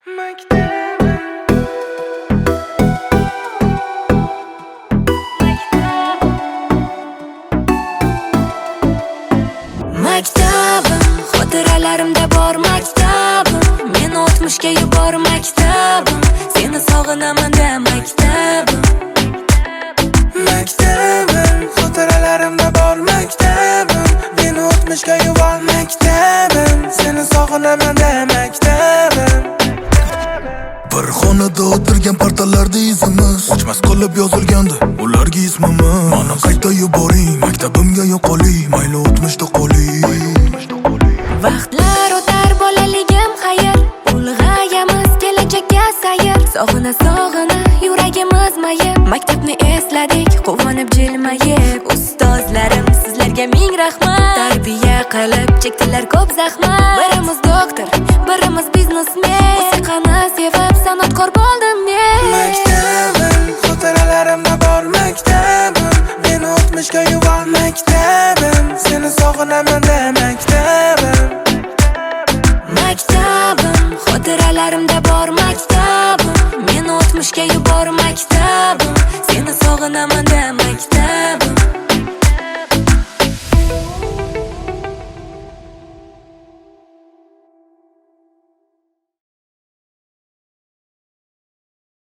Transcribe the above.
Maktabim, xotiralarimda bor maktabim. Men o'tmishga yubor maktabim. Seni sog'inaman de maktabim. Maktabim, xotiralarimda bor maktabim. Men o'tmishga yubor maktabim. Seni sog'inaman de maktabim. Bir xonada o'tirgan partalarda izimiz o'chmas qilib yozilgandi ularga ismimiz. Mana qayta yuboring maktabimga yo'qoling, mayli o'tmishda qoling. Vaqtlar o'tar bolaligim xayr, ulg'ayamiz kelajakka sayr. Sog'ina yuragimiz mayib, maktabni esladik quvonib jilmayib. Ustozlarim sizlarga ming rahmat, tarbiya qilib chekdilar ko'p zahmat. Birimiz doktor, birimiz biznesmen, musiqani sevib san'atkor bo'ldim men. Maktabim, xotiralarimda bor maktabim. Men o'tmishga yubor maktabim. Seni sog'inaman de maktabim. Maktabim, xotiralarimda bor